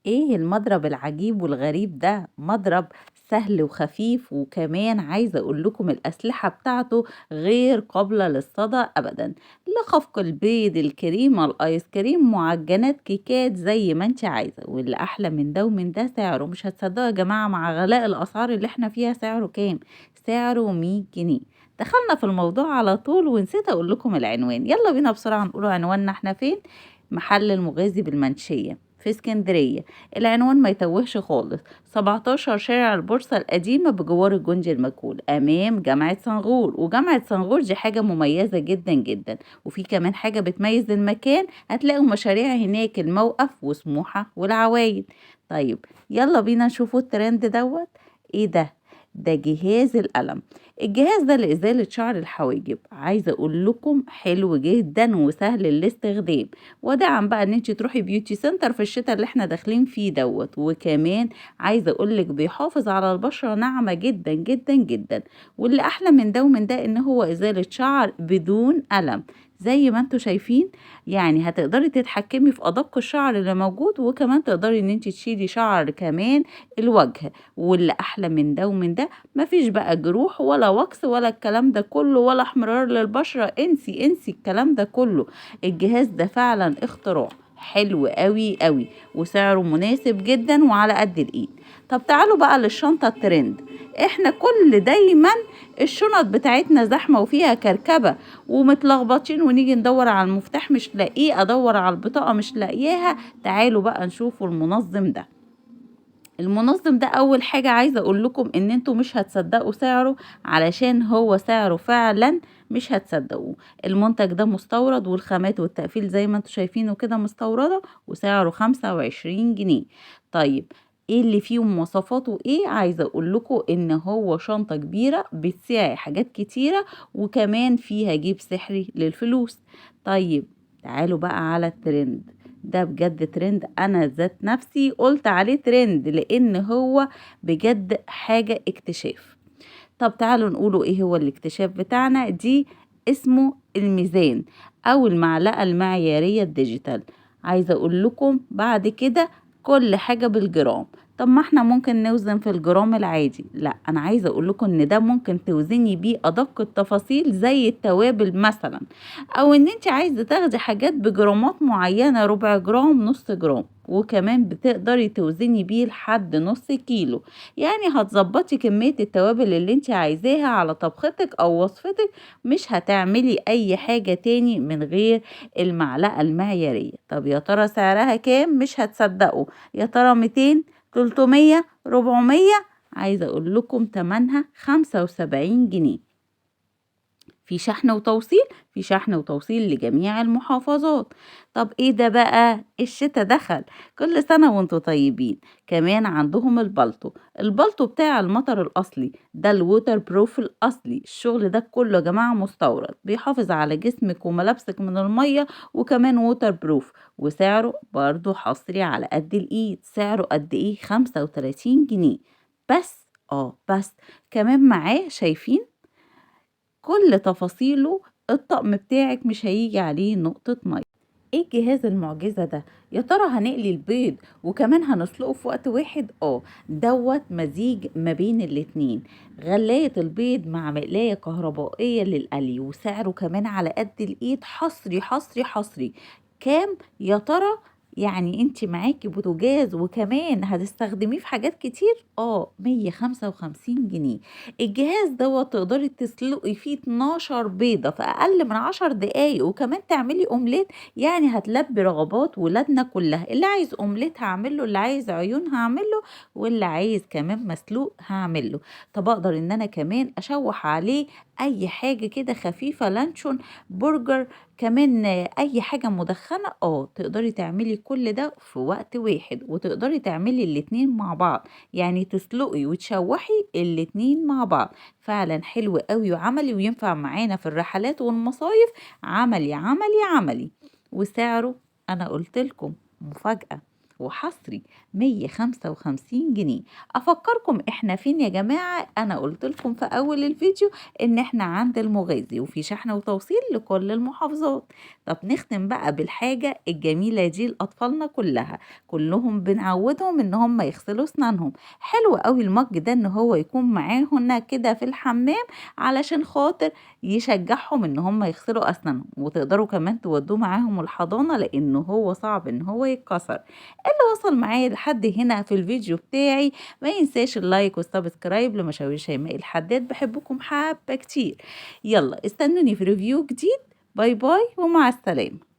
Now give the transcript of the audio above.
ايه المضرب العجيب والغريب ده؟ مضرب سهل وخفيف، وكمان عايزة اقول لكم الاسلحة بتاعته غير قابلة للصدى ابدا. لخفق البيض، الكريمة، الايس كريم، معجنات، كيكات، زي ما انت عايزة. واللي احلى من ده ومن ده سعره مش هتصدقوا يا جماعة، مع غلاء الاسعار اللي احنا فيها سعره كام؟ سعره 100 جنيه. دخلنا في الموضوع على طول ونسيت اقول لكم العنوان. يلا بينا بسرعة نقول عنواننا احنا فين. محل المغازي بالمنشية في اسكندرية. العنوان ما يتوهش خالص، 17 شارع البورصة القديمة بجوار الجندي المجهول أمام جامعة صنغور. وجامعة صنغور دي حاجة مميزة جدا جدا. وفي كمان حاجة بتميز المكان، هتلاقوا مشاريع هناك، الموقف وسموحة والعوايد. طيب يلا بينا نشوفوا الترند دوت. ايه ده؟ ده جهاز القلم. الجهاز ده لإزالة شعر الحواجب. عايزة أقول لكم حلو جدا وسهل الاستخدام، وداعا بقى ان انت تروحي بيوتي سنتر في الشتاء اللي احنا داخلين فيه دوت. وكمان عايزه اقولك بيحافظ على البشره ناعمه جدا جدا جدا. واللي احلى من ده ومن ده ان هو ازاله شعر بدون الم، زي ما انتوا شايفين. يعني هتقدري تتحكمي في ادق الشعر اللي موجود، وكمان تقدري ان انت تشيلي شعر كمان الوجه. واللي احلى من ده ومن ده، مفيش بقى جروح ولا وكس ولا الكلام ده كله ولا احمرار للبشره. انسي انسي الكلام ده كله. الجهاز ده فعلا اختراع حلو قوي قوي، وسعره مناسب جدا وعلى قد الايد. طب تعالوا بقى للشنطة الترند. احنا كل دايما الشنط بتاعتنا زحمة وفيها كركبة ومتلخبطين، ونيجي ندور على المفتاح مش لاقيه، ادور على البطاقة مش لاقياها. تعالوا بقى نشوفوا المنظم ده. المنظم ده اول حاجة عايزة اقول لكم ان انتوا مش هتصدقوا سعره، علشان هو سعره فعلا مش هتصدقوه. المنتج ده مستورد، والخامات والتقفيل زي ما انتوا شايفينه كده مستوردة، وسعره 25 جنيه. طيب ايه اللي فيه مواصفاته؟ ايه عايزة اقول لكم ان هو شنطة كبيرة بتساعي حاجات كتيرة، وكمان فيها جيب سحري للفلوس. طيب تعالوا بقى على الترند ده. بجد ترند، انا ذات نفسي قلت عليه ترند لان هو بجد حاجة اكتشاف. طب تعالوا نقولوا ايه هو الاكتشاف بتاعنا دي. اسمه الميزان، او المعلقة المعيارية الديجيتال. عايزة اقول لكم بعد كده كل حاجة بالجرام. طب ما احنا ممكن نوزن في الجرام العادي، لا انا عايزة اقول لكم ان ده ممكن توزني بيه ادق التفاصيل زي التوابل مثلا، او ان انت عايزة تاخدي حاجات بجرامات معينة، ربع جرام، نص جرام. وكمان بتقدري توزني بيه لحد نص كيلو. يعني هتظبطي كمية التوابل اللي انت عايزاها على طبختك او وصفتك. مش هتعملي اي حاجة تاني من غير المعلقة المعيارية. طب يا ترى سعرها كام؟ مش هتصدقوا. يا ترى 200، 300، 400؟ عايزة اقول لكم تمنها 75 جنيه. في شحن وتوصيل، في شحن وتوصيل لجميع المحافظات. طب ايه ده بقى؟ الشتاء دخل، كل سنة وانتوا طيبين. كمان عندهم البلطو. البلطو بتاع المطر الأصلي ده، الووتر بروف الأصلي. الشغل ده كله يا جماعة مستورد، بيحافظ على جسمك وملابسك من المية، وكمان ووتر بروف. وسعره برضو حصري على قد الإيد. سعره قد ايه؟ 35 جنيه بس. بس كمان معاه شايفين كل تفاصيله. الطقم بتاعك مش هيجي عليه نقطة مية. ايه الجهاز المعجزة ده؟ يا ترى هنقلي البيض وكمان هنسلقه في وقت واحد؟ دوت مزيج ما بين الاتنين. غلاية البيض مع مقلاية كهربائية للقلي، وسعره كمان على قد الايد. حصري حصري حصري. كام يا ترى؟ يعني انت معاكي بوتاجاز وكمان هتستخدميه في حاجات كتير. 155 جنيه. الجهاز دوت تقدري تسلقي فيه 12 بيضة في اقل من 10 دقايق، وكمان تعملي اومليت. يعني هتلبي رغبات ولادنا كلها. اللي عايز اومليت هعمله، اللي عايز عيون هعمله، واللي عايز كمان مسلوق هعمله. طب اقدر ان انا كمان اشوح عليه اي حاجة كده خفيفة، لانشون، برجر، كمان اي حاجة مدخنة. تقدري تعملي كل ده في وقت واحد، وتقدري تعملي الاتنين مع بعض. يعني تسلقي وتشوحي الاتنين مع بعض. فعلا حلو قوي وعملي، وينفع معانا في الرحلات والمصايف. عملي عملي عملي. وسعره انا قلت لكم مفاجأة، وحصري 155 جنيه. أفكركم إحنا فين يا جماعة؟ أنا قلت لكم في أول الفيديو إن إحنا عند المغازي وفي شحن وتوصيل لكل المحافظات. طب نختم بقى بالحاجة الجميلة دي لأطفالنا كلهم بنعودهم إن هم يغسلوا أسنانهم. حلو قوي المج ده إن هو يكون معاهن كده في الحمام علشان خاطر يشجعهم إن هم يغسلوا أسنانهم، وتقدروا كمان تودوه معاهم الحضانة لأنه هو صعب إن هو يتكسر. اللي وصل معايا لحد هنا في الفيديو بتاعي ما ينساش اللايك والسبسكرايب لمشاوير شيماء الحداد. بحبكم حبة كتير. يلا استنوني في ريفيو جديد. باي باي ومع السلامة.